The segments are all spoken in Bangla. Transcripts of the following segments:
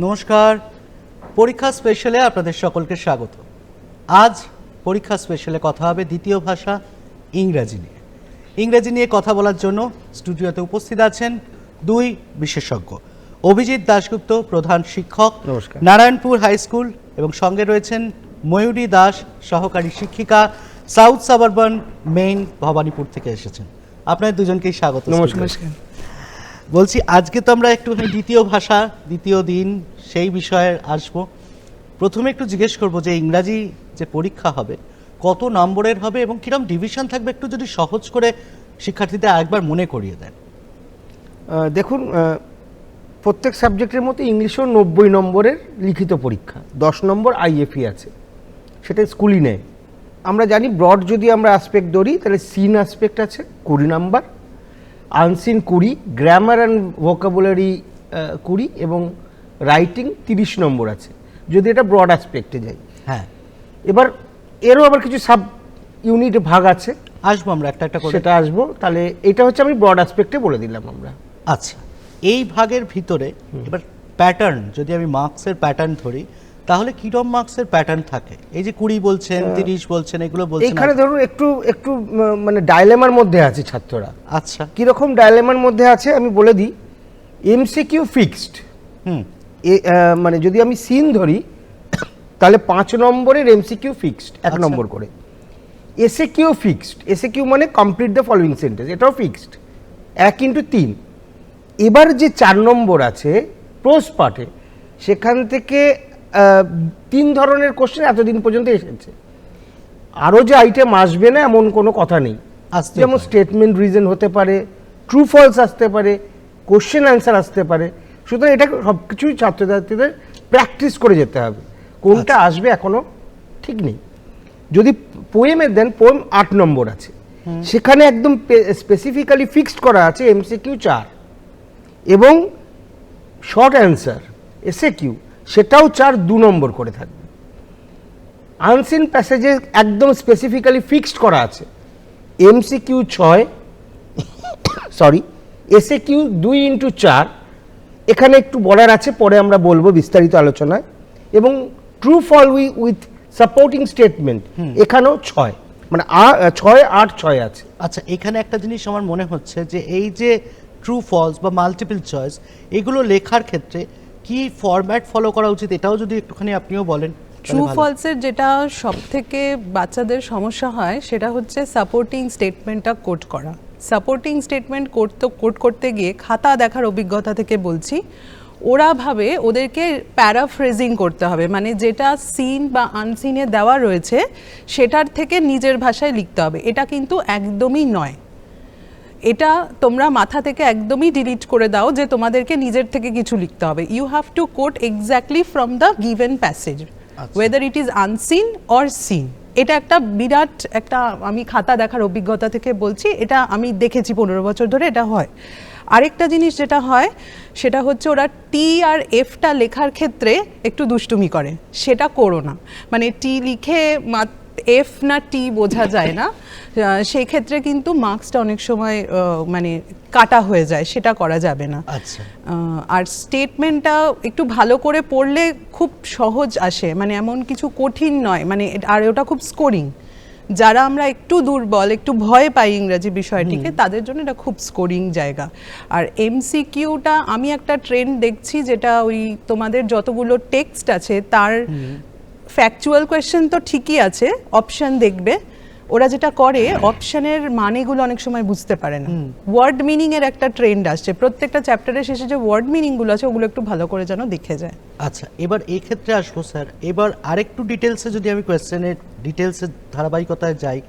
নমস্কার, পরীক্ষা স্পেশালে আপনাদের সকলকে স্বাগত। আজ পরীক্ষা স্পেশালে কথা হবে দ্বিতীয় ভাষা ইংরেজি নিয়ে। ইংরেজি নিয়ে কথা বলার জন্য স্টুডিওতে উপস্থিত আছেন দুই বিশেষজ্ঞ। অভিজিৎ দাশগুপ্ত, প্রধান শিক্ষক, নারায়ণপুর হাই স্কুল, এবং সঙ্গে রয়েছেন ময়ূরী দাস, সহকারী শিক্ষিকা, সাউথ সাবারবান মেইন, ভবানীপুর থেকে এসেছেন। আপনাদের দুজনকেই স্বাগত। নমস্কার। বলছি, আজকে তো আমরা একটুখানি দ্বিতীয় ভাষা, দ্বিতীয় দিন, সেই বিষয়ে আসবো। প্রথমে একটু জিজ্ঞেস করবো যে ইংরাজি যে পরীক্ষা হবে কত নম্বরের হবে এবং কিরকম ডিভিশন থাকবে, একটু যদি সহজ করে শিক্ষার্থীদের আরেকবার মনে করিয়ে দেন। দেখুন, প্রত্যেক সাবজেক্টের মতো ইংলিশেও 90 নম্বরের লিখিত পরীক্ষা, 10 নম্বর আইএফই আছে, সেটা স্কুলই নেয়। আমরা জানি ব্রড যদি আমরা অ্যাসপেক্ট ধরি তাহলে সিন অ্যাসপেক্ট আছে 20 নম্বর, আনসিন 20, গ্রামার অ্যান্ড ভোকাবুলারি 20 এবং রাইটিং 30 নম্বর আছে, যদি এটা ব্রড অ্যাসপেক্টে যাই। হ্যাঁ, এবার এরও আবার কিছু সাব ইউনিট ভাগ আছে, আসবো আমরা একটা একটা করে, সেটা আসবো। তাহলে এটা হচ্ছে আমি ব্রড অ্যাসপেক্টে বলে দিলাম আমরা। আচ্ছা, এই ভাগের ভিতরে এবার প্যাটার্ন, যদি আমি মার্কসের প্যাটার্ন ধরি তাহলে কিরকম মার্কসের প্যাটার্ন থাকে? এই যে 20 বলছেন, 30 বলছেন, এগুলো বলছেন, এখানে ধরুন একটু মানে ডাইলেমার মধ্যে আছে ছাত্ররা। আচ্ছা, কিরকম ডাইলেমার মধ্যে আছে আমি বলে দিই। এমসিকিউ ফিক্সড, মানে যদি আমি সিন ধরি তাহলে 5 নম্বরের এমসিকিউ ফিক্সড, 1 নম্বর করে। S A Q fixed, S A Q মানে কমপ্লিট দ্য ফলোইং সেন্টেন্স, এটাও ফিক্সড, 1x3। এবার যে 4 নম্বর আছে প্রোজ পার্টে, সেখান থেকে 3 ধরনের কোশ্চেন এতদিন পর্যন্ত এসেছে। আরও যে আইটেম আসবে না এমন কোনো কথা নেই, যেমন স্টেটমেন্ট রিজন হতে পারে, ট্রু ফলস আসতে পারে, কোশ্চেন অ্যান্সার আসতে পারে। সুতরাং এটা সব কিছুই ছাত্রছাত্রীদের প্র্যাকটিস করে যেতে হবে, কোনটা আসবে এখনো ঠিক নেই। যদি পোয়েমের দেন, পোয়েম 8 নম্বর আছে, সেখানে একদম স্পেসিফিক্যালি ফিক্সড করা আছে এমসিকিউ 4 এবং শর্ট অ্যান্সার এসএ কিউ সেটাও 4, 2 নম্বর করে থাকবে। আনসিন প্যাসেজে একদম স্পেসিফিক্যালি ফিক্সড করা আছে এমসিকিউ 6, এসএ কিউ 2x4, এখানে একটু বলার আছে, পরে আমরা বলবো বিস্তারিত আলোচনায়। এবং true false with supporting statement এখানেও 6, মানে 6, 8, 6 আছে। আচ্ছা, এখানে একটা জিনিস আমার মনে হচ্ছে যে এই যে ট্রু ফলস বা মাল্টিপল চয়েস, এগুলো লেখার ক্ষেত্রে কি ফরম্যাট ফলো করা উচিত, এটাও যদি একটুখানি আপনিও বলেন। ট্রু ফলসের যেটা সব থেকে বাচ্চাদের সমস্যা হয় সেটা হচ্ছে সাপোর্টিং স্টেটমেন্টটা কোড করা। সাপোর্টিং স্টেটমেন্ট কোড করতে গিয়ে খাতা দেখার অভিজ্ঞতা থেকে বলছি, ওরা ভাবে ওদেরকে প্যারাফ্রেজিং করতে হবে, মানে যেটা সিন বা আনসিনে দেওয়া রয়েছে সেটার থেকে নিজের ভাষায় লিখতে হবে। এটা কিন্তু একদমই নয়, এটা তোমরা মাথা থেকে একদমই ডিলিট করে দাও যে তোমাদেরকে নিজের থেকে কিছু লিখতে হবে। You have to quote exactly from the given passage, whether it is unseen or seen. এটা একটা বিরাট একটা, আমি খাতা দেখার অভিজ্ঞতা থেকে বলছি, এটা আমি দেখেছি 15 বছর ধরে এটা হয়। আরেকটা জিনিস যেটা হয় সেটা হচ্ছে ওরা টি আর এফটা লেখার ক্ষেত্রে একটু দুষ্টুমি করে, সেটা করো না। মানে টি লিখে এফ না টি বোঝা যায় না, সেই ক্ষেত্রে কিন্তু মার্কসটা অনেক সময় মানে কাটা হয়ে যায়, সেটা করা যাবে না। আচ্ছা, আর স্টেটমেন্টটা একটু ভালো করে পড়লে খুব সহজ আসে, মানে এমন কিছু কঠিন নয়, মানে আর ওটা খুব স্কোরিং। যারা আমরা একটু দুর্বল, একটু ভয় পাই ইংরেজি বিষয়টিকে, তাদের জন্য এটা খুব স্কোরিং জায়গা। আর এমসিকিউটা আমি একটা ট্রেন্ড দেখছি, যেটা ওই তোমাদের যতগুলো টেক্সট আছে তার ফ্যাকচুয়াল কোয়েশ্চেন তো ঠিকই আছে, অপশন দেখবে, ওরা যেটা করে অপশনের মানেগুলো অনেক সময় বুঝতে পারে না। ওয়ার্ড মিনিং এর একটা ট্রেন্ড আসছে, প্রত্যেকটা চ্যাপ্টারের শেষে যে ওয়ার্ড মিনিং গুলো আছে ওগুলো একটু ভালো করে যেন দেখে যায়। আচ্ছা, এবার এই ক্ষেত্রে আসবো স্যার। এবার আরেকটু ডিটেলসে যদি আমি কোয়েশ্চেনের ডিটেলসে ধারাবাহিকতায় যাই,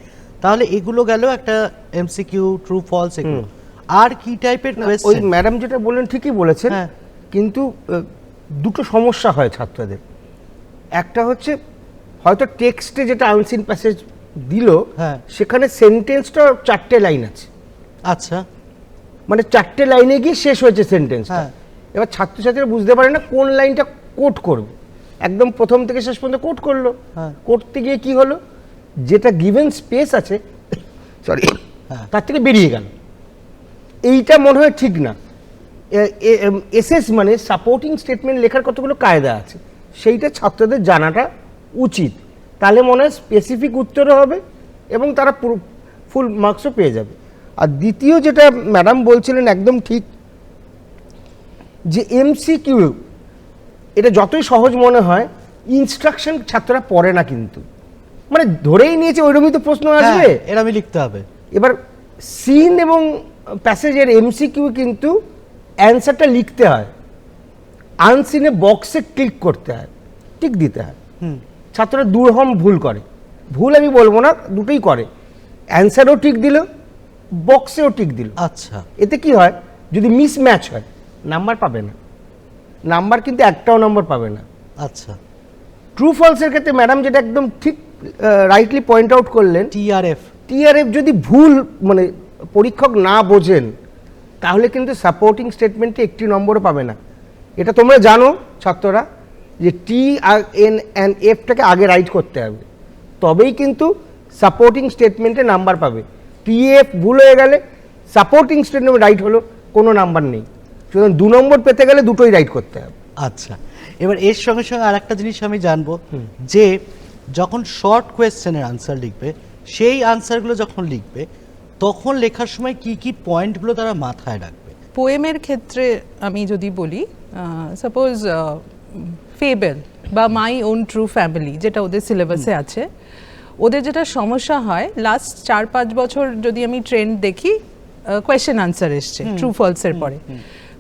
তাহলে এগুলো গেল একটা এমসিকিউ, ট্রু ফলস, এগুলো আর কি টাইপের কোয়েশ্চেন? ওই ম্যাডাম যেটা বললেন ঠিকই বলেছেন, কিন্তু দুটো সমস্যা হয় ছাত্রদের। একটা হচ্ছে হয়তো টেক্সটে যেটা আনসিন প্যাসেজ দিল, সেখানে সেন্টেন্সটা 4টে লাইন আছে। আচ্ছা, মানে 4টে লাইনে গিয়ে শেষ হয়েছে সেন্টেন্সটা। এবার ছাত্রছাত্রীরা বুঝতে পারে না কোন লাইনটা কোট করবে, একদম প্রথম থেকে শেষ পর্যন্ত কোট করলো, করতে গিয়ে কি হলো, যেটা গিভেন স্পেস আছে তার থেকে বেরিয়ে গেল। এইটা মনে হয় ঠিক না। এসএস মানে সাপোর্টিং স্টেটমেন্ট লেখার কতগুলো কায়দা আছে, সেইটা ছাত্রদের জানাটা উচিত। তাহলে মনে হয় স্পেসিফিক উত্তরও হবে এবং তারা ফুল মার্কসও পেয়ে যাবে। আর দ্বিতীয় যেটা ম্যাডাম বলছিলেন একদম ঠিক, যে এমসিকিউ এটা যতই সহজ মনে হয়, ইনস্ট্রাকশন ছাত্ররা পড়ে না, কিন্তু মানে ধরেই নিয়েছে ওইরকমই তো প্রশ্ন আসবে, এরমই লিখতে হবে। এবার সিন এবং প্যাসেজের এমসিকিউ কিন্তু অ্যান্সারটা লিখতে হয়, আনসিনে বক্সে ক্লিক করতে হয়, টিক দিতে হয়। ছাত্ররা দুরকম ভুল করে, ভুল আমি বলবো না, দুটোই করে, অ্যান্সারও ঠিক দিল, বক্সেও টিক দিল। আচ্ছা, এতে কি হয়, যদি মিসম্যাচ হয় নাম্বার পাবে না, নাম্বার কিন্তু একটাও নম্বর পাবে না। আচ্ছা, ট্রু ফলসের ক্ষেত্রে ম্যাডাম যেটা একদম ঠিক রাইটলি পয়েন্ট আউট করলেন, টিআরএফ যদি ভুল মানে পরীক্ষক না বোঝেন তাহলে কিন্তু সাপোর্টিং স্টেটমেন্টে একটি নম্বরও পাবে না। এটা তোমরা জানো ছাত্ররা, যে টি আর এন অ্যান্ড এফটাকে আগে রাইট করতে হবে, তবেই কিন্তু সাপোর্টিং স্টেটমেন্টে নাম্বার পাবে। টিএফ ভুল হয়ে গেলে সাপোর্টিং স্টেটমেন্ট রাইট হলো, কোনো নাম্বার নেই। সুতরাং 2 নম্বর পেতে গেলে দুটোই রাইট করতে হবে। আচ্ছা, এবার এর সঙ্গে সঙ্গে আর একটা জিনিস আমি জানবো, যে যখন শর্ট কোয়েশ্চেনের আনসার লিখবে, সেই আনসারগুলো যখন লিখবে তখন লেখার সময় কি কি পয়েন্টগুলো তারা মাথায় রাখবে? পোয়েমের ক্ষেত্রে আমি যদি বলি, সাপোজ ফেবেল বা মাই ওন ট্রু ফ্যামিলি, যেটা ওদের সিলেবাসে আছে, ওদের যেটা সমস্যা হয়, লাস্ট 4-5 বছর যদি আমি ট্রেন্ড দেখি, কোয়েশ্চেন আনসার এসছে ট্রু ফলসের পরে,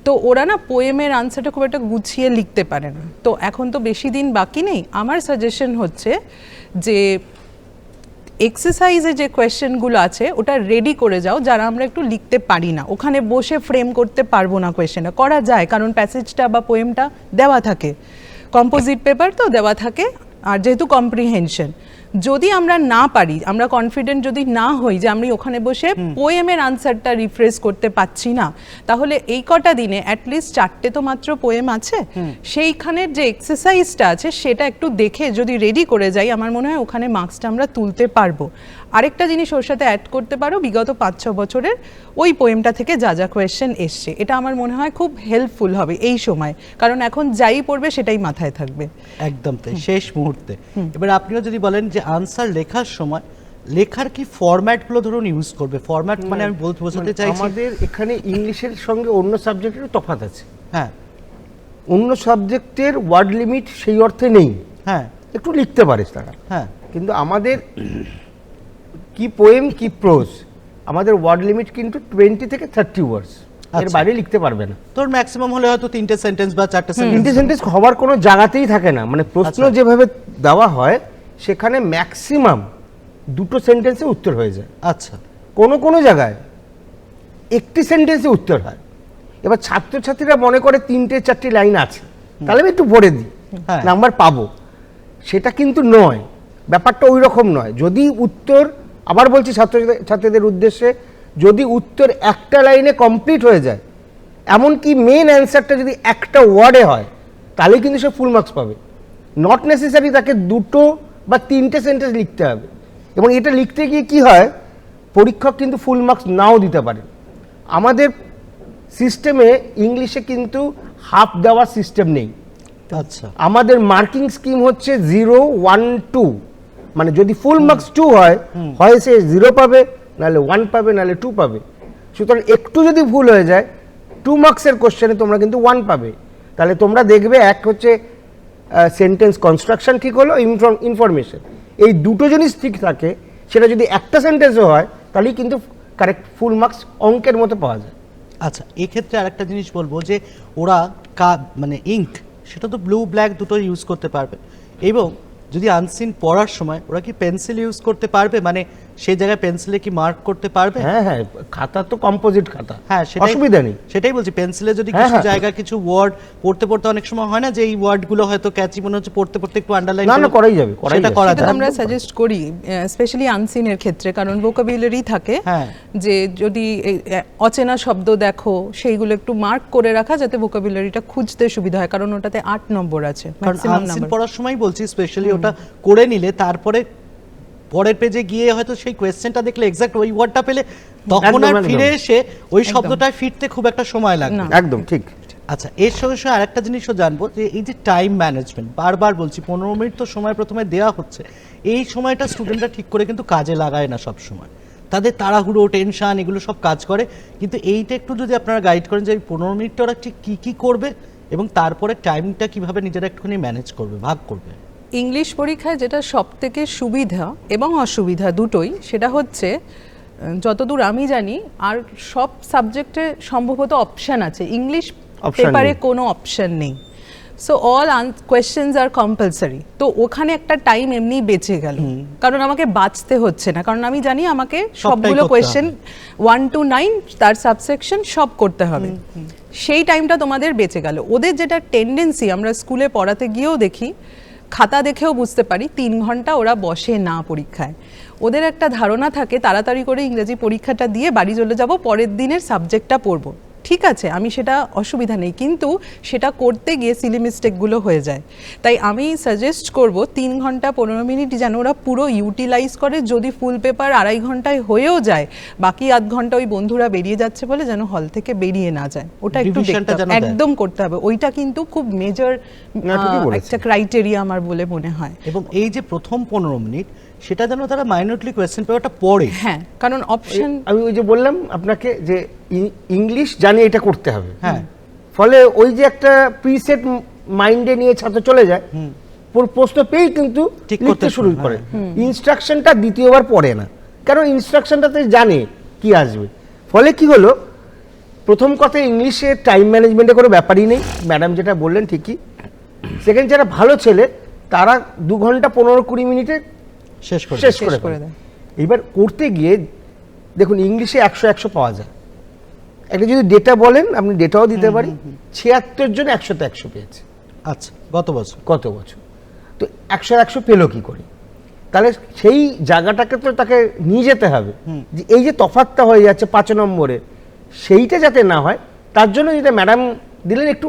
তো ওরা না পোয়েমের আনসারটা খুব একটা গুছিয়ে লিখতে পারে না। তো এখন তো বেশি দিন বাকি নেই, আমার সাজেশন হচ্ছে যে এক্সারসাইজে যে কোয়েশ্চেনগুলো আছে ওটা রেডি করে যাও, যারা আমরা একটু লিখতে পারি না, ওখানে বসে ফ্রেম করতে পারবো না, কোয়েশ্চেনটা করা যায়, কারণ প্যাসেজটা বা পোয়েমটা দেওয়া থাকে, কম্পোজিট পেপার তো দেওয়া থাকে, আর যেহেতু কম্প্রিহেনশন, যদি আমরা না পারি, আমরা কনফিডেন্ট যদি না হই যে আমি ওখানে বসে পোয়েমের আনসারটা রিফ্রেশ করতে পাচ্ছি না, তাহলে এই কটা দিনে অ্যাটলিস্ট 4টে তো মাত্র পোয়েম আছে, সেইখানের যে এক্সারসাইজটা আছে সেটা একটু দেখে যদি রেডি করে যাই, আমার মনে হয় ওখানে মার্কসটা আমরা তুলতে পারবো। আরেকটা জিনিস ওর সাথে অ্যাড করতে পারো, বিগত 5-6 বছরের ওই পোয়েমটা থেকে যা যা কোয়েশ্চেন এসছে, এটা আমার মনে হয় খুব হেল্পফুল হবে এই সময়, কারণ এখন যাই পড়বে সেটাই মাথায় থাকবে। একদম তাই, শেষ মুহূর্তে। এবার আপনিও যদি বলেন যে আনসার লেখার সময় লেখার কি ফরম্যাটগুলো ধরুন ইউজ করবে, ফরম্যাট মানে আমি বোঝাতে চাইছি, আমাদের এখানে ইংলিশের সঙ্গে অন্য সাবজেক্টের তফাৎ আছে। হ্যাঁ, অন্য সাবজেক্টের ওয়ার্ড লিমিট সেই অর্থে নেই, হ্যাঁ, একটু লিখতে পারে তারা, হ্যাঁ, কিন্তু আমাদের কি পোয়েম কি প্রোজ, আমাদের ওয়ার্ড লিমিট কিন্তু 20 থেকে 30 ওয়ার্ডস, এর বাইরে লিখতে পারবে না। তোর ম্যাক্সিমাম হলে হয়তো 3টে সেন্টেন্স বা 4টে সেন্টেন্স। 3টে সেন্টেন্স হওয়ার কোনো জায়গাতেই থাকে না, মানে প্রশ্ন আচ্ছা। যেভাবে দেওয়া হয় সেখানে ম্যাক্সিমাম 2টো সেন্টেন্সে উত্তর হয়ে যায়। আচ্ছা, কোনো জায়গায় 1টি সেন্টেন্সে উত্তর হয়। এবার ছাত্রছাত্রীরা মনে করে 3টে-4টি লাইন আছে, তাহলে আমি একটু ভরে দিই, হ্যাঁ। নাম্বার পাবো, সেটা কিন্তু নয়, ব্যাপারটা ওই রকম নয়। যদি উত্তর, আবার বলছি ছাত্রদের উদ্দেশ্যে, যদি উত্তর একটা লাইনে কমপ্লিট হয়ে যায়, এমনকি মেন অ্যান্সারটা যদি একটা ওয়ার্ডে হয়, তাহলে কিন্তু সে ফুল মার্কস পাবে। নট নেসেসারি তাকে 2টো বা 3টে সেন্টেন্স লিখতে হবে। এবং এটা লিখতে গিয়ে কি হয়, পরীক্ষক কিন্তু ফুল মার্কস নাও দিতে পারে। আমাদের সিস্টেমে ইংলিশে কিন্তু হাফ দেওয়ার সিস্টেম নেই। আচ্ছা, আমাদের মার্কিং স্কিম হচ্ছে 0, 1, 2, মানে যদি ফুল মার্কস 2 হয় সে 0 পাবে, নাহলে 1 পাবে, নাহলে 2 পাবে। সুতরাং একটু যদি ভুল হয়ে যায় 2 মার্কসের কোশ্চেনে তোমরা কিন্তু 1 পাবে। তাহলে তোমরা দেখবে, এক হচ্ছে সেন্টেন্স কনস্ট্রাকশন ঠিক হলো, ইনফরমেশন, এই দুটো জিনিস ঠিক থাকে, সেটা যদি একটা সেন্টেন্সও হয় তাহলেই কিন্তু কারেক্ট ফুল মার্কস অঙ্কের মতো পাওয়া যায়। আচ্ছা, এক্ষেত্রে আরেকটা জিনিস বলবো, যে ওরা মানে ইঙ্ক, সেটা তো ব্লু ব্ল্যাক দুটো ইউজ করতে পারবে, এবং যদি আনসিন পড়ার সময় ওরা কি পেন্সিল ইউজ করতে পারবে, মানে সেই জায়গায় পেন্সিলে কি মার্ক করতে পারবে? হ্যাঁ, খাতা তো কম্পোজিট খাতা, হ্যাঁ, অসুবিধা নেই। সেটাই বলছি, পেন্সিলে যদি কিছু জায়গা কিছু ওয়ার্ড পড়তে অনেক সময় হয় না যে এই ওয়ার্ডগুলো হয়তো ক্যাচি মনে হচ্ছে, পড়তে একটু আন্ডারলাইন, না করাই যাবে, সেটা করা সেটা যায়। আমরা সাজেস্ট করি স্পেশালি আনসিনের ক্ষেত্রে, কারণ ভোকাবুলারি থাকে, হ্যাঁ, যে যদি অচেনা শব্দ দেখো সেইগুলো একটু মার্ক করে রাখা, যাতে ভোকাবুলারিটা খুঁজতে সুবিধা হয়, কারণ ওটাতে 8 নম্বর আছে কারণ ম্যাক্সিমাম আনসিন নাম্বার। পড়ার সময় বলছি স্পেশালি ওটা করে নিলে তারপরে পরের পেজে গিয়ে হয়তো সেই কোয়েশ্চেনটা দেখলে এক্সাক্ট ওই ওয়ার্ডটা পেলে তখন একদম, আর একদম। ফিরে এসে ওই একদম। শব্দটায় ফিরতে খুব একটা সময় লাগবে না। একদম ঠিক। আচ্ছা, এর সঙ্গে সঙ্গে আরেকটা জিনিসও জানবো যে এই যে টাইম ম্যানেজমেন্ট, বারবার বলছি 15 মিনিট তো সময় প্রথমে দেওয়া হচ্ছে, এই সময়টা স্টুডেন্টরা ঠিক করে কিন্তু কাজে লাগায় না সব সময়, তাদের তাড়াহুড়ো টেনশন এগুলো সব কাজ করে, কিন্তু এইটা একটু যদি আপনারা গাইড করেন যে এই 15 মিনিটটা ওরা ঠিক কী কী করবে এবং তারপরে টাইমটা কিভাবে নিজেরা একটুখানি ম্যানেজ করবে, ভাগ করবে। ইংলিশ পরীক্ষায় যেটা সবথেকে সুবিধা এবং অসুবিধা দুটোই, সেটা হচ্ছে যতদূর আমি জানি আর সব সাবজেক্টে সম্ভবত অপশন আছে, ইংলিশ Option পেপারে নেই। কোনো অপশন নেই। সো অল কোয়েশ্চেন্স আর কম্পালসারি, তো ওখানে একটা টাইম এমনি বেঁচে গেল, কারণ আমাকে বাঁচতে হচ্ছে না, কারণ আমি জানি আমাকে সবগুলো করতে কোয়েশ্চেন 1 to 9 তার সাবসেকশন সব করতে হবে, সেই টাইমটা তোমাদের বেঁচে গেল। ওদের যেটা টেন্ডেন্সি আমরা স্কুলে পড়াতে গিয়েও দেখি, খাতা দেখেও বুঝতে পারি 3 ঘন্টা ওরা বসে না পরীক্ষায়। ওদের একটা ধারণা থাকে তাড়াতাড়ি করে ইংরেজি পরীক্ষাটা দিয়ে বাড়ি চলে যাব, পরের দিনের সাবজেক্টটা পড়বো। ঠিক আছে, আমি সেটা অসুবিধা নেই, কিন্তু সেটা করতে গিয়ে সিলি মিস্টেকগুলো হয়ে যায়। তাই আমি সাজেস্ট করব 3 ঘন্টা 15 মিনিট যেন ওরা পুরো ইউটিলাইজ করে, যদি ফুল পেপার 2.5 ঘন্টায় হয়েও যায়, বাকি আধ ঘন্টা ওই বন্ধুরা বেরিয়ে যাচ্ছে বলে যেন হল থেকে বেরিয়ে না যায়, ওটা একটু Revisionটা দেখতে যেন হবে, দেয়। একদম করতে হবে। ওইটা কিন্তু খুব মেজর না, ঠিকই বলেছেন। একটা ক্রাইটেরিয়া আমার বলে মনে হয়। এবং এই যে প্রথম 15 মিনিট সেটা যেন তারা মাইনরলি কোয়েশ্চেন পেপারটা পড়ে। হ্যাঁ, কারণ অপশন আমি ওই যে বললাম আপনাকে যে ইংলিশ জানি এটা করতে হবে, হ্যাঁ। ফলে ওই যে একটা প্রিসেট মাইন্ডে নিয়ে ছাত্র চলে যায়, প্রশ্ন পেয়েই কিন্তু ঠিক লিখতে করতে শুরু শুরু, করে, ইনস্ট্রাকশনটা দ্বিতীয়বার পড়ে না, কারণ ইনস্ট্রাকশনটাতে জানে কি আসবে। ফলে কি হলো, প্রথম কথা ইংলিশে টাইম ম্যানেজমেন্টে কোনো ব্যাপারই নেই, ম্যাডাম যেটা বললেন ঠিকই। সেকেন্ড, যারা ভালো ছেলে তারা 2 ঘন্টা 15-20 মিনিটে শেষ করে শেষ শেষ করে করে দেয়। দেয়। এবার করতে গিয়ে দেখুন ইংলিশে 100 পাওয়া যায়, একটা যদি ডেটা বলেন আপনি ডেটাও দিতে পারি, 76 জন 100-তে 100 পেয়েছে আচ্ছা, গত বছর কত বছর, তো 100-100 পেলো কি করে? তাহলে সেই জায়গাটাকে তো তাকে নিয়ে যেতে হবে, যে এই যে তফাৎটা হয়ে যাচ্ছে 5 নম্বরে, সেইটা যাতে না হয় তার জন্য যেটা ম্যাডাম দিলেন, একটু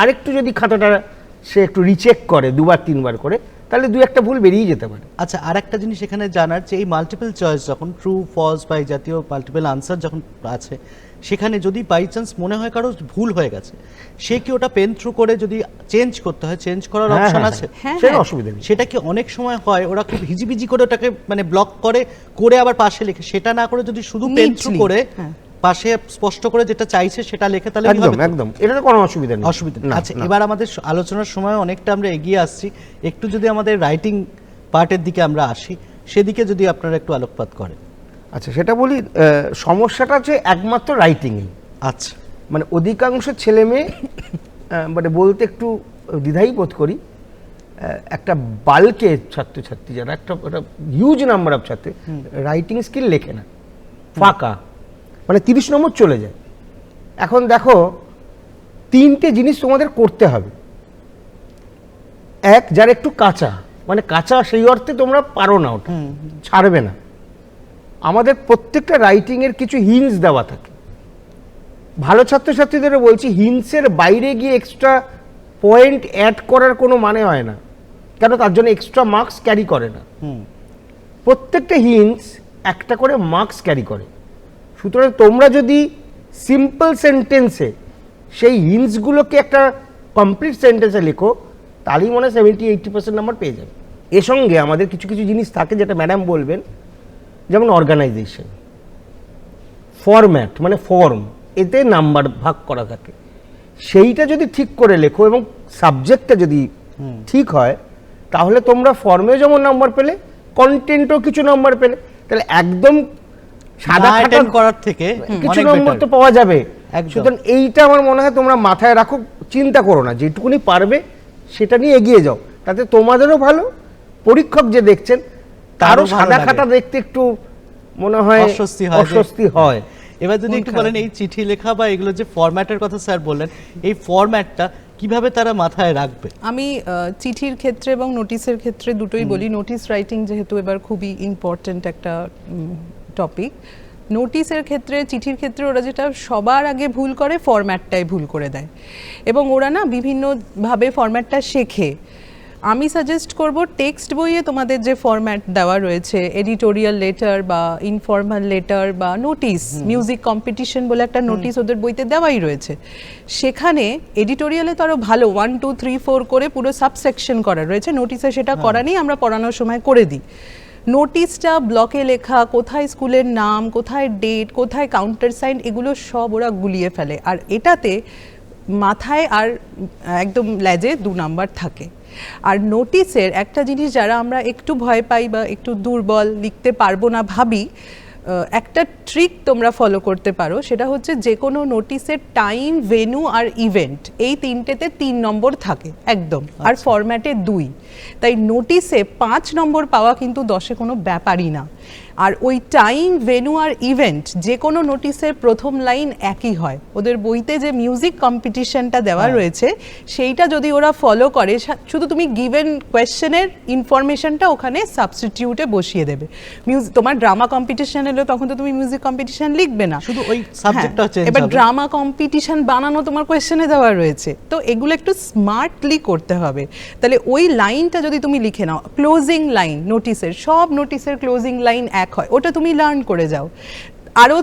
আরেকটু যদি খাতাটা সে একটু রিচেক করে 2-3 বার করে, তাহলে 2-1টা ভুল বেরিয়ে যেতে পারে। আচ্ছা, আর একটা জিনিস এখানে জানার যে এই মাল্টিপল চয়েস যখন ট্রু ফলস বা এই জাতীয় মাল্টিপল আনসার যখন আছে, সেখানে যদি বাই চান্স মনে হয় কারো ভুল হয়ে গেছে, সে কি ওটা পেন থ্রু করে যদি চেঞ্জ করতে হয়, চেঞ্জ করার হ্যাঁ, অপশন হ্যাঁ, আছে? হ্যাঁ, সেটা হ্যাঁ। অসুবিধা নেই। সেটা কি অনেক সময় হয় ওরা খুব হিজিবিজি করে ওটাকে মানে ব্লক করে আবার পাশে লেখে, সেটা না করে যদি শুধু পেন থ্রু Neatly, করে হ্যাঁ। পাশে স্পষ্ট করে যেটা চাইছে সেটা লেখে, তাহলে একদম কিভাবে করবে? একদম, এটা তো কোনো অসুবিধা নেই, অসুবিধা নেই। না, আচ্ছা, না। এবার আমাদের আলোচনার সময় অনেকটা আমরা এগিয়ে আসছি, একটু যদি আমাদের রাইটিং পার্টের দিকে আমরা আসি, সেদিকে যদি আপনারা একটু আলোকপাত করেন। আচ্ছা, সেটা বলি, সমস্যাটা হচ্ছে একমাত্র রাইটিংয়ে, আচ্ছা, মানে অধিকাংশ ছেলে মেয়ে মানে বলতে একটু দ্বিধাই বোধ করি, একটা বাল্কে ছাত্রছাত্রী যারা একটা হিউজ নাম্বার অফ ছাত্র রাইটিং স্কিল লেখে না, ফাঁকা, মানে 30 নম্বর চলে যায়। এখন দেখো 3টে জিনিস তোমাদের করতে হবে। এক, যারা একটু কাঁচা, মানে কাঁচা সেই অর্থে তোমরা পারো না, ওটা ছাড়বে না। আমাদের প্রত্যেকটা রাইটিংয়ের কিছু হিন্টস দেওয়া থাকে, ভালো ছাত্রছাত্রীদেরও বলছি, হিন্টসের বাইরে গিয়ে এক্সট্রা পয়েন্ট অ্যাড করার কোনো মানে হয় না, কেন তার জন্য এক্সট্রা মার্কস ক্যারি করে না। প্রত্যেকটা হিন্টস একটা করে মার্কস ক্যারি করে। সুতরাং তোমরা যদি সিম্পল সেন্টেন্সে সেই হিন্টসগুলোকে একটা কমপ্লিট সেন্টেন্সে লেখো, তাহলেই মনে হয় 70-80% নাম্বার পেয়ে যাবে। এর সঙ্গে আমাদের কিছু কিছু জিনিস থাকে যেটা ম্যাডাম বলবেন, যেমন অর্গানাইজেশন, ফরম্যাট মানে ফর্ম, এতে নাম্বার ভাগ করা থাকে, সেইটা যদি ঠিক করে লেখো এবং সাবজেক্টটা যদি ঠিক হয়, তাহলে তোমরা ফর্মেও যেমন নাম্বার পেলে, কন্টেন্টও কিছু নাম্বার পেলে, তাহলে একদম সাদা না খাটা attend করার থেকে কিছু অনেক নম্বর better। তো পাওয়া যাবে। একদম। সুতরাং এইটা আমার মনে হয় তোমরা মাথায় রাখো, চিন্তা করো না, যেটুকুনি পারবে সেটা নিয়ে এগিয়ে যাও, তাতে তোমাদেরও ভালো, পরীক্ষক যে দেখছেন তারও তারও ভালো সাদা লাগে। খাটা দেখতে একটু মনে হয় অস্বস্তি হয় যে- অস্বস্তি হয়। এবার যদি একটু বলেন এই চিঠি লেখা বা এগুলো যে ফরম্যাটের কথা স্যার বললেন, এই ফরম্যাটটা কিভাবে তারা মাথায় রাখবে? আমি চিঠির ক্ষেত্রে এবং নোটিশের ক্ষেত্রে দুটোই বলি। নোটিশ রাইটিং যেহেতু এবার খুবই ইম্পর্ট্যান্ট একটা টপিক, নোটিশের ক্ষেত্রে, চিঠির ক্ষেত্রে ওরা যেটা সবার আগে ভুল করে, ফরম্যাটটাই ভুল করে দেয়, এবং ওরা না বিভিন্নভাবে ফরম্যাটটা শেখে। আমি সাজেস্ট করব টেক্সট বইয়ে তোমাদের যে ফরম্যাট দেওয়া রয়েছে, এডিটোরিয়াল লেটার বা ইনফর্মাল লেটার বা নোটিশ, মিউজিক কম্পিটিশন বলে একটা নোটিশ ওদের বইতে দেওয়াই রয়েছে। সেখানে এডিটোরিয়ালে তো আরও ভালো 1 2 3 4 করে পুরো সাবসেকশন করা রয়েছে, নোটিশে সেটা করা নেই, আমরা পড়ানোর সময় করে দিই। নোটিশটা ব্লকে লেখা, কোথায় স্কুলের নাম, কোথায় ডেট, কোথায় কাউন্টার সাইন, এগুলো সব ওরা গুলিয়ে ফেলে। আর এটাতে মাথায় আর একদম লেজে 2 নাম্বার থাকে। আর নোটিশের একটা জিনিস যারা আমরা একটু ভয় পাই বা একটু দুর্বল, লিখতে পারবো না ভাবি, একটা ট্রিক তোমরা ফলো করতে পারো, সেটা হচ্ছে যে কোনো নোটিশের টাইম, ভেন্যু আর ইভেন্ট, এই 3টেতে 3 নম্বর থাকে একদম, আর ফরম্যাটে 2। তাই নোটিশে 5 নম্বর পাওয়া কিন্তু 10-এ কোনো ব্যাপারই না। আর ওই টাইম, ভেন্যু আর ইভেন্ট যে কোনো নোটিশের প্রথম লাইন একই হয়। ওদের বইতে যে মিউজিক কম্পিটিশনটা দেওয়া রয়েছে সেইটা যদি ওরা ফলো করে, শুধু তুমি গিভেন কোয়েশ্চেনের ইনফরমেশনটা ওখানে সাবস্টিটিউটে বসিয়ে দেবে। তোমার ড্রামা কম্পিটিশন এলে তখন তো তুমি মিউজিক কম্পিটিশন লিখবে না, শুধু ওই সাবজেক্টটা চেঞ্জ হবে। এবার ড্রামা কম্পিটিশন বানানো তোমার কোয়েশ্চেনে দেওয়া রয়েছে, তো এগুলো একটু স্মার্টলি করতে হবে। তাহলে ওই লাইনটা যদি তুমি লিখে নাও, ক্লোজিং লাইন নোটিশের, সব নোটিশের ক্লোজিং লাইন এক হয়, ওটা তুমি লার্ন করে যাও, আরও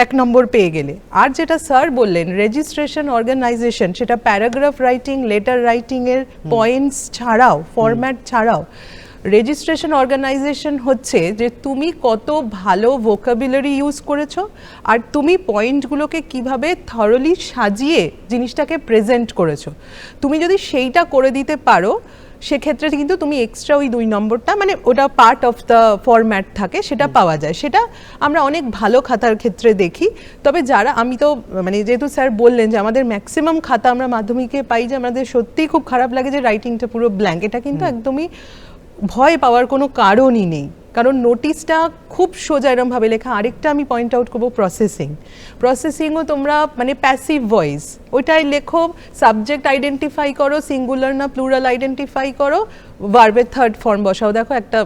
1 নম্বর পেয়ে গেলে। আর যেটা স্যার বললেন রেজিস্ট্রেশন অর্গানাইজেশন, সেটা প্যারাগ্রাফ রাইটিং, লেটার রাইটিংয়ের পয়েন্টস ছাড়াও, ফরম্যাট ছাড়াও, রেজিস্ট্রেশন অর্গানাইজেশন হচ্ছে যে তুমি কত ভালো ভোকাবুলারি ইউজ করেছো আর তুমি পয়েন্টগুলোকে কিভাবে থরলি সাজিয়ে জিনিসটাকে প্রেজেন্ট করেছো। তুমি যদি সেইটা করে দিতে পারো, সেক্ষেত্রে কিন্তু তুমি এক্সট্রা ওই 2 নম্বরটা, মানে ওটা পার্ট অফ দ্য ফরম্যাট থাকে, সেটা পাওয়া যায়। সেটা আমরা অনেক ভালো খাতার ক্ষেত্রে দেখি। তবে যারা, আমি তো মানে যেহেতু স্যার বললেন যে আমাদের ম্যাক্সিমাম খাতা আমরা মাধ্যমিকে পাই যে আমাদের সত্যিই খুব খারাপ লাগে যে রাইটিংটা পুরো ব্ল্যাঙ্ক, এটা কিন্তু একদমই ভয় পাওয়ার কোনো কারণই নেই, কারণ নোটিশটা খুব সোজা এরমভাবে লেখা। আরেকটা আমি পয়েন্ট আউট করবো, প্রসেসিংও তোমরা মানে প্যাসিভ ভয়েস, ওইটাই লেখো, সাবজেক্ট আইডেন্টিফাই করো, সিঙ্গুলার না প্লুরাল আইডেন্টিফাই করো, ভার্বের থার্ড ফর্ম বসাও, দেখো একটা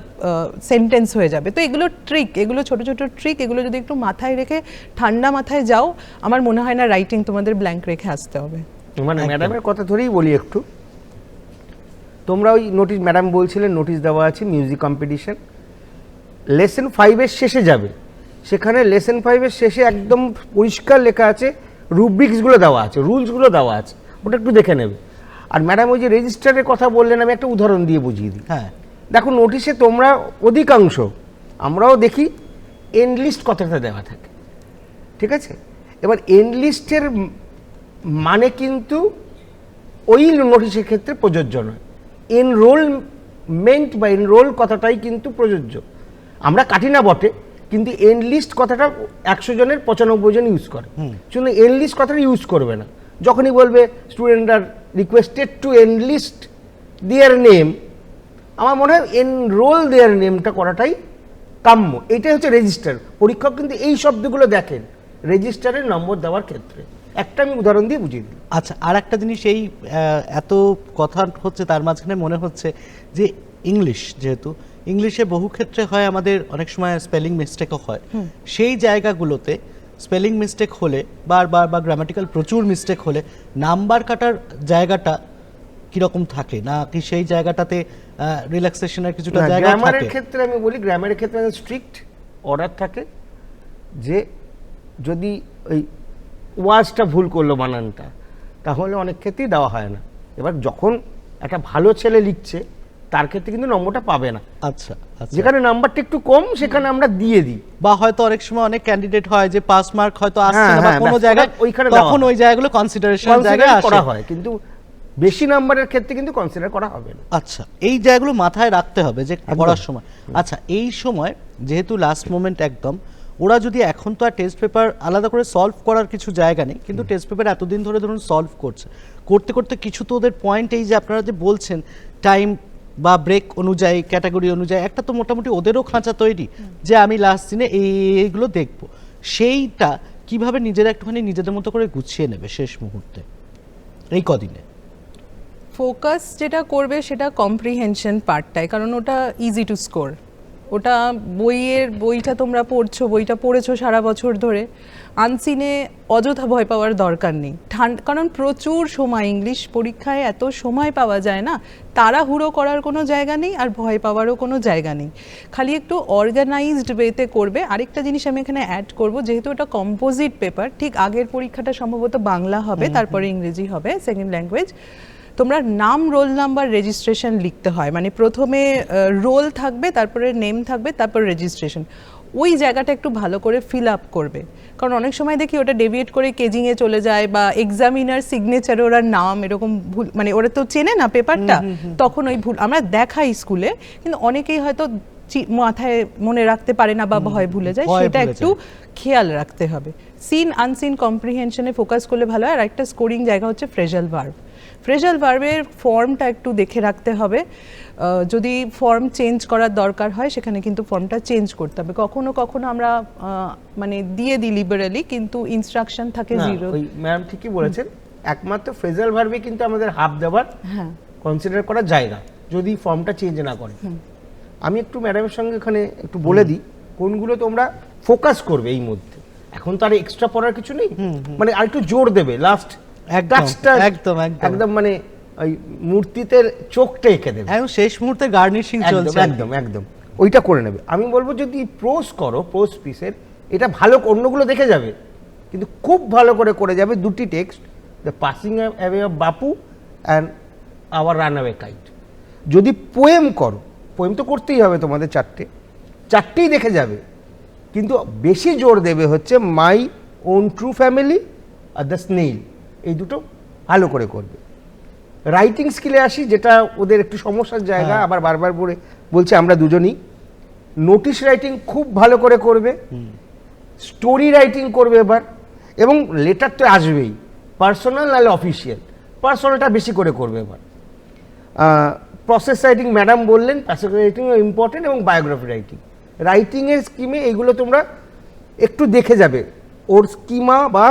সেন্টেন্স হয়ে যাবে। তো এগুলো ট্রিক, এগুলো ছোট ছোট ট্রিক, এগুলো যদি একটু মাথায় রেখে ঠান্ডা মাথায় যাও, আমার মনে হয় না রাইটিং তোমাদের ব্ল্যাঙ্ক রেখে আসতে হবে। মানে ম্যাডামের কথা ধরেই বলি একটু, তোমরা ওই নোটিশ, ম্যাডাম বলছিলেন নোটিশ দেওয়া আছে মিউজিক কম্পিটিশন, লেসন 5-এর শেষে যাবে, সেখানে লেসন 5-এর শেষে একদম পরিষ্কার লেখা আছে, রুব্রিক্সগুলো দেওয়া আছে, রুলসগুলো দেওয়া আছে, ওটা একটু দেখে নেবে। আর ম্যাডাম ওই যে রেজিস্টারের কথা বললেন, আমি একটা উদাহরণ দিয়ে বুঝিয়ে দিই। হ্যাঁ, দেখো নোটিশে তোমরা অধিকাংশ, আমরাও দেখি, এন্ড লিস্ট কথাটা দেওয়া থাকে, ঠিক আছে? এবার এন্ড লিস্টের মানে কিন্তু ওই নোটিশের ক্ষেত্রে প্রযোজ্য নয়, এনরোলমেন্ট বা এনরোল কথাটাই কিন্তু প্রযোজ্য। আমরা কাটি না বটে, কিন্তু এন্ড লিস্ট কথাটা 100 জনের 95 জন ইউজ করে, শুধু এন্ড লিস্ট কথাটা ইউজ করবে না। যখনই বলবে student are requested to and list their name, আমার মনে হয় এনরোল দেয়ার নেমটা করাটাই কাম্য। এটাই হচ্ছে রেজিস্টার। পরীক্ষক কিন্তু এই শব্দগুলো দেখেন রেজিস্টারের নম্বর দেওয়ার ক্ষেত্রে। একটা আমি উদাহরণ দিয়ে বুঝিয়ে দিই। আচ্ছা, আর একটা জিনিস, এই এত কথা হচ্ছে তার মাঝখানে মনে হচ্ছে যে ইংলিশ, যেহেতু ইংলিশে বহু ক্ষেত্রে হয় আমাদের অনেক সময় স্পেলিং মিস্টেকও হয়, সেই জায়গাগুলোতে স্পেলিং মিস্টেক হলে বারবার বা গ্রামাটিক্যাল প্রচুর মিস্টেক হলে নাম্বার কাটার জায়গাটা কিরকম থাকে, না কি সেই জায়গাটাতে রিল্যাক্সেশনের কিছুটা জায়গা থাকে? গ্রামারের ক্ষেত্রে আমি বলি, গ্রামারের ক্ষেত্রে স্ট্রিক্ট অর্ডার থাকে যে যদি ওই ওয়াজটা ভুল করলো বানানটা, তাহলে অনেক ক্ষেত্রেই দেওয়া হয় না। এবার যখন একটা ভালো ছেলে লিখছে তার ক্ষেত্রে কিন্তু নম্বরটা পাবে না। আচ্ছা, যেখানে নাম্বারটা একটু কম সেখানে আমরা দিয়ে দিই। বা হয়তো অনেক সময় অনেক ক্যান্ডিডেট হয় যে পাস মার্ক হয়তো আসছে না বা কোনো জায়গায়, ওইখানে তখন ওই জায়গাগুলো কনসিডারেশন জায়গায় করা আসে, হয়, কিন্তু বেশি নাম্বারের ক্ষেত্রে কিন্তু কনসিডার করা হবে না। আচ্ছা, এই জায়গাগুলো মাথায় রাখতে হবে যে পড়ার সময়। আচ্ছা, এই সময় যেহেতু লাস্ট মোমেন্ট একদম, ওরা যদি এখন তো আর টেস্ট পেপার আলাদা করে সলভ করার কিছু জায়গা নেই, কিন্তু টেস্ট পেপার এতদিন ধরে ধরুন সলভ করতে করতে কিছু তো ওদের পয়েন্ট, এই যে আপনারা যে বলছেন টাইম বা ব্রেক অনুযায়ী, ক্যাটাগরি অনুযায়ী, একটা তো মোটামুটি ওদেরও খাঁচা তৈরি যে আমি লাস্ট দিনে এইগুলো দেখব, সেইটা কিভাবে নিজেরা একটুখানি নিজেদের মতো করে গুছিয়ে নেবে শেষ মুহূর্তে এই কদিনে? ফোকাস যেটা করবে সেটা কম্প্রিহেনশন পার্টটাই, কারণ ওটা ইজি টু স্কোর, ওটা বইটা তোমরা বইটা পড়েছো সারা বছর ধরে। আনসিনে অযথা ভয় পাওয়ার দরকার নেই। কারণ প্রচুর সময়, ইংলিশ পরীক্ষায় এত সময় পাওয়া যায় না, তাড়াহুড়ো করার কোনো জায়গা নেই আর ভয় পাওয়ারও কোনো জায়গা নেই। খালি একটু অর্গানাইজড ওয়েতে করবে। আরেকটা জিনিস আমি এখানে অ্যাড করব, যেহেতু এটা কম্পোজিট পেপার, ঠিক আগের পরীক্ষাটা সম্ভবত বাংলা হবে, তারপরে ইংরেজি হবে সেকেন্ড ল্যাঙ্গুয়েজ। তোমরা নাম, রোল নাম্বার, রেজিস্ট্রেশন লিখতে হয়, মানে প্রথমে রোল থাকবে, তারপরে নেম থাকবে, তারপর রেজিস্ট্রেশন। ওই জায়গাটা একটু ভালো করে ফিল আপ করবে, কারণ অনেক সময় দেখি ওটা ডেভিয়েট করে কেজিংয়ে চলে যায়, বা এক্সামিনার সিগনেচারে ওরা নাম এরকম ভুল, মানে ওরা তো চেনে না পেপারটা, তখন ওই ভুল আমরা দেখাই স্কুলে, কিন্তু অনেকেই হয়তো মাথায় মনে রাখতে পারে না বা ভয় ভুলে যায়, সেটা একটু খেয়াল রাখতে হবে। সিন আনসিন কম্প্রিহেনশনে ফোকাস করলে ভালো হয়। আর একটা স্কোরিং জায়গা হচ্ছে ফ্রেজাল ভার্ব। ফ্রেজাল ভার্বের ফর্মটা একটু দেখে রাখতে হবে। যদি ফর্ম চেঞ্জ করার দরকার হয়, সেখানে কিন্তু ফর্মটা চেঞ্জ করতে হবে। কখনো কখনো আমরা মানে দিয়ে দিই লিবারালি, কিন্তু ইনস্ট্রাকশন থাকে জিরো। ওই ম্যাম ঠিকই বলেছেন, একমাত্র ফ্রেজাল ভার্বে কিন্তু আমাদের হাফ দেওয়ার কনসিডার করা যায় না, যদি ফর্মটা চেঞ্জ না করে। আমি একটু ম্যাডামের সঙ্গে এখানে একটু বলে দিই কোনগুলো তোমরা ফোকাস করবে এই মধ্যে। এখন তো আর এক্সট্রা পড়ার কিছু নেই, মানে আর একটু জোর দেবে লাস্ট একদম একদম, মানে ওই মূর্তিতে চোখটা এঁকে দেবে, একদম শেষ মুহূর্তে গার্নিশিং চলছে, একদম একদম ওইটা করে নেবে। আমি বলবো যদি প্রোজ করো, প্রোজ পিসের এটা ভালো, অন্যগুলো দেখে যাবে, কিন্তু খুব ভালো করে যাবে দুটি text, the passing away of Bapu and our runaway kite. যদি পোয়েম করো, পোয়েম তো করতেই হবে তোমাদের চারটেই দেখে যাবে, কিন্তু বেশি জোর দেবে হচ্ছে my own true family are the snail, এই দুটো ভালো করে করবে। রাইটিং স্কিলে আসি, যেটা ওদের একটু সমস্যার জায়গা, আবার বারবার বলছি আমরা দুজনই। নোটিশ রাইটিং খুব ভালো করে করবে, স্টোরি রাইটিং করবে এবার, এবং লেটার তো আসবেই, পার্সোনাল নাহলে অফিসিয়াল, পার্সোনালটা বেশি করে করবে এবার। প্রসেস রাইটিং ম্যাডাম বললেন, প্যাসেজ রাইটিং ইম্পর্টেন্ট, এবং বায়োগ্রাফি রাইটিংয়ের স্কিমে এইগুলো তোমরা একটু দেখে যাবে, ওর স্কিমা বা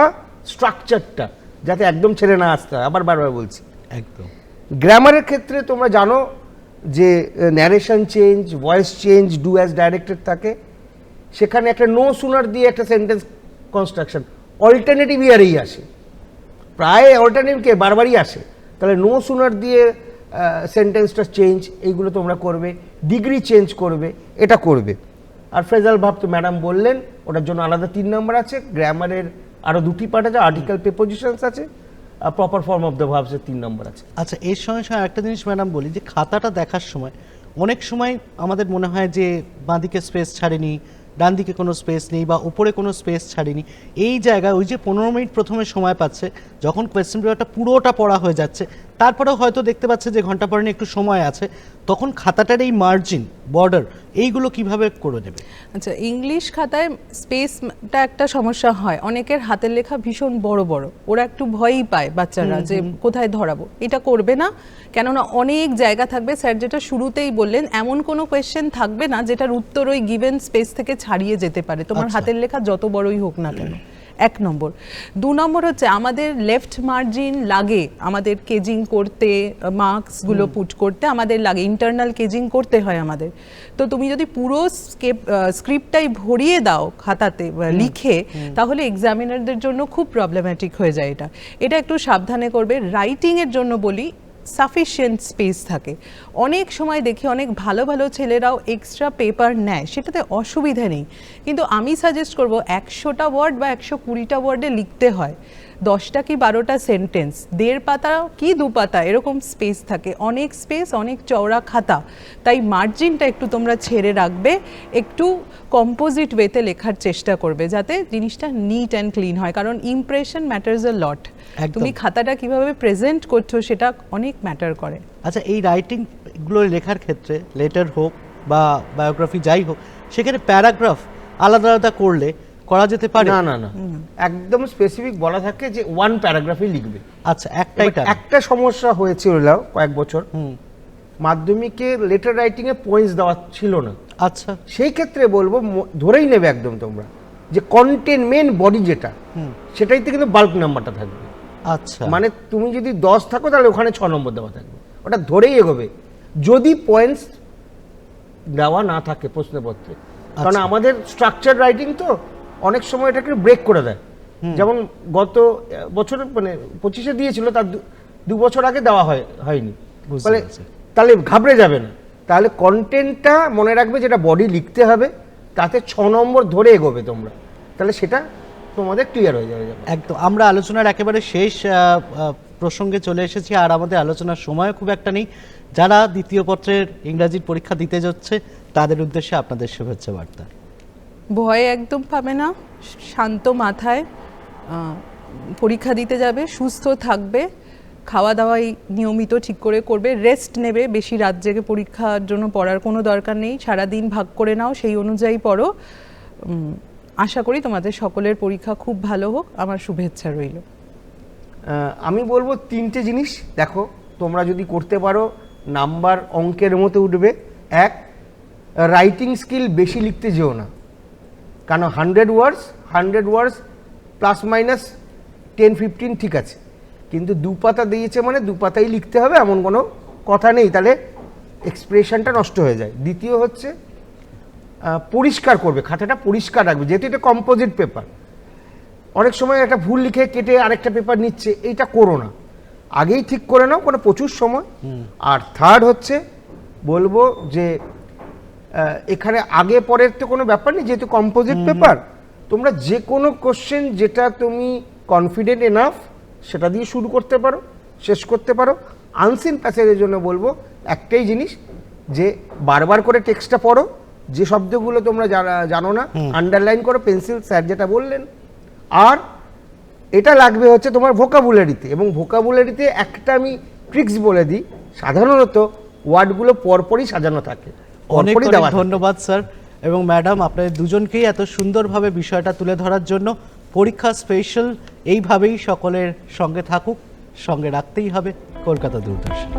স্ট্রাকচারটা যাতে একদম ছেড়ে না আসতে হয়, আবার বারবার বলছি। একদম। গ্রামারের ক্ষেত্রে তোমরা জানো যে narration change, voice change, do as directed থাকে, সেখানে একটা নো সুনার দিয়ে একটা সেন্টেন্স কনস্ট্রাকশন অল্টারনেটিভ ইয়ারেই আসে, প্রায় অল্টারনেটিভকে বারবারই আসে, তাহলে নো সুনার দিয়ে সেন্টেন্সটা চেঞ্জ, এইগুলো তোমরা করবে। ডিগ্রি চেঞ্জ করবে, এটা করবে। আর ফ্রেজাল ভাব তো ম্যাডাম বললেন, ওটার জন্য আলাদা 3 নম্বর আছে। গ্রামারের আরও 2টি পার্ট আছে, আর্টিকেল প্রিপোজিশনস আছে, আর প্রপার ফর্ম অফ দ্য ভার্বসের 3 নম্বর আছে। আচ্ছা, এর সঙ্গে সঙ্গে একটা জিনিস ম্যাডাম বলি, যে খাতাটা দেখার সময় অনেক সময় আমাদের মনে হয় যে বাঁদিকে স্পেস ছাড়েনি, ডান দিকে কোনো স্পেস নেই, বা উপরে কোনো স্পেস ছাড়েনি। এই জায়গায় ওই যে 15 মিনিট প্রথমে সময় পাচ্ছে, যখন কোয়েশ্চেন পেপারটা পুরোটা পড়া হয়ে যাচ্ছে, তারপরেও হয়তো দেখতে পাচ্ছে যে ঘন্টা পরে একটু সময় আছে, তখন খাতাটার এই মার্জিন, বর্ডার, এইগুলো কিভাবে করে দেবে? আচ্ছা, ইংলিশ খাতায় স্পেসটা একটা সমস্যা হয়। অনেকের হাতের লেখা ভীষণ বড় বড়, ওরা একটু ভয়ই পায় বাচ্চারা যে কোথায় ধরাবো। এটা করবে না, কেননা অনেক জায়গা থাকবে। স্যার যেটা শুরুতেই বললেন, এমন কোনো কোয়েশ্চেন থাকবে না যেটার উত্তর ওই গিভেন স্পেস থেকে ছাড়িয়ে যেতে পারে, তোমার হাতের লেখা যত বড়ই হোক না কেন। 1 নম্বর। 2 নম্বর হচ্ছে আমাদের লেফট মার্জিন লাগে, আমাদের কেজিং করতে, মার্কসগুলো পুট করতে আমাদের লাগে, ইন্টারনাল কেজিং করতে হয় আমাদের। তো তুমি যদি পুরো স্ক্রিপ্টটাই ভরিয়ে দাও খাতাতে লিখে, তাহলে এক্সামিনারদের জন্য খুব প্রবলেম্যাটিক হয়ে যায়। এটা একটু সাবধানে করবে। রাইটিংয়ের জন্য বলি, সাফিসিয়েন্ট স্পেস থাকে। অনেক সময় দেখি অনেক ভালো ভালো ছেলেরাও এক্সট্রা পেপার নেয়, সেটাতে অসুবিধা নেই, কিন্তু আমি সাজেস্ট করব 100টা ওয়ার্ড বা 120টা ওয়ার্ডে লিখতে হয়। 10টা কি 12টা সেন্টেন্স, 1.5 পাতা কি 2 পাতা এরকম স্পেস থাকে, অনেক স্পেস, অনেক চওড়া খাতা। তাই মার্জিনটা একটু তোমরা ছেড়ে রাখবে, একটু কম্পোজিট ওয়েতে লেখার চেষ্টা করবে, যাতে জিনিসটা নিট অ্যান্ড ক্লিন হয়, কারণ ইমপ্রেশন ম্যাটার্স আ লট। তুমি খাতাটা কিভাবে প্রেজেন্ট করছো সেটা অনেক ম্যাটার করে। আচ্ছা, এই রাইটিংগুলো লেখার ক্ষেত্রে, লেটার হোক বা বায়োগ্রাফি যাই হোক, সেখানে প্যারাগ্রাফ আলাদা আলাদা করলে করা যেতে পারে? না না না, একদম স্পেসিফিক বলা থাকে যে 1 প্যারাগ্রাফই লিখবে। আচ্ছা, একটা সমস্যা হয়েছিল কয়েক বছর, মাধ্যমিকে লেটার রাইটিং এ পয়েন্টস দেওয়া ছিল না। আচ্ছা, সেই ক্ষেত্রে বলবো ধরেই নেবে একদম তোমরা যে কন্টেন্ট, মেন বডি যেটা, সেটাইতে কিন্তু বাল্ক নাম্বারটা থাকবে। আচ্ছা, মানে তুমি যদি 10 থাকো, তাহলে ওখানে 6 নম্বর দেওয়া থাকবে, ওটা ধরেই এগোবে। যদি পয়েন্টস দেওয়া না থাকে প্রশ্নপত্রে, কারণ আমাদের স্ট্রাকচার রাইটিং তো অনেক সময় এটাকে ব্রেক করে দেয়। যেমন গত বছর মানে 25-এ দিয়েছিল, তার 2 বছর আগে দেওয়া হয়নি। বুঝতে ফলে পেরেছি। তাহলে ঘাবড়ে যাবে না, তাহলে কন্টেন্টটা মনে রাখবে, যেটা বডি লিখতে হবে তাতে 6 নম্বর ধরে এগোবে তোমরা, তাহলে সেটা তোমাদের ক্লিয়ার হয়ে যাবে। একদম, আমরা আলোচনার একেবারে শেষ প্রসঙ্গে চলে এসেছি, আর আমাদের আলোচনার সময় খুব একটা নেই। যারা দ্বিতীয় পত্রের ইংরাজির পরীক্ষা দিতে যাচ্ছে তাদের উদ্দেশ্যে আপনাদের শুভেচ্ছা বার্তা। ভয় একদম পাবে না, শান্ত মাথায় পরীক্ষা দিতে যাবে, সুস্থ থাকবে, খাওয়া দাওয়াই নিয়মিত ঠিক করে করবে, রেস্ট নেবে, বেশি রাত জেগে পরীক্ষার জন্য পড়ার কোনো দরকার নেই, সারাদিন ভাগ করে নাও, সেই অনুযায়ী পড়ো। আশা করি তোমাদের সকলের পরীক্ষা খুব ভালো হোক, আমার শুভেচ্ছা রইল। আমি বলবো 3টে জিনিস দেখো, তোমরা যদি করতে পারো নাম্বার অঙ্কের মতো উঠবে। 1, রাইটিং স্কিল বেশি লিখতে যেও না, কারণ 100 ওয়ার্ডস প্লাস মাইনাস 10-15 ঠিক আছে, কিন্তু 2 পাতা দিয়েছে মানে 2 পাতাই লিখতে হবে এমন কোনো কথা নেই, তাহলে এক্সপ্রেশনটা নষ্ট হয়ে যায়। দ্বিতীয় হচ্ছে পরিষ্কার করবে, খাতাটা পরিষ্কার রাখবে, যেহেতু এটা কম্পোজিট পেপার, অনেক সময় একটা ভুল লিখে কেটে আরেকটা পেপার নিচ্ছে, এইটা করো না, আগেই ঠিক করে নাও, কোনো প্রচুর সময়। আর থার্ড হচ্ছে বলবো যে এখানে আগে পরের তো কোনো ব্যাপার নেই, যেহেতু কম্পোজিট পেপার, তোমরা যে কোনো কোশ্চেন যেটা তুমি কনফিডেন্ট এনাফ সেটা দিয়ে শুরু করতে পারো, শেষ করতে পারো। আনসিন প্যাসেজের জন্য বলবো একটাই জিনিস, যে বারবার করে টেক্সটটা পড়ো, যে শব্দগুলো তোমরা জানো না আন্ডারলাইন করো, পেন্সিল স্যার যেটা বললেন। আর এটা লাগবে হচ্ছে তোমার ভোকাবুলারিতে, এবং ভোকাবুলারিতে একটা আমি ট্রিক্স বলে দিই, সাধারণত ওয়ার্ডগুলো পরপরই সাজানো থাকে, অনেক পরপরই অনেক দেওয়া থাকে। ধন্যবাদ স্যার এবং ম্যাডাম, আপনাদের দুজনকেই এত সুন্দরভাবে বিষয়টা তুলে ধরার জন্য। পরীক্ষা স্পেশাল এইভাবেই সকলের সঙ্গে থাকুক, সঙ্গে রাখতেই হবে কলকাতা দূরদর্শন।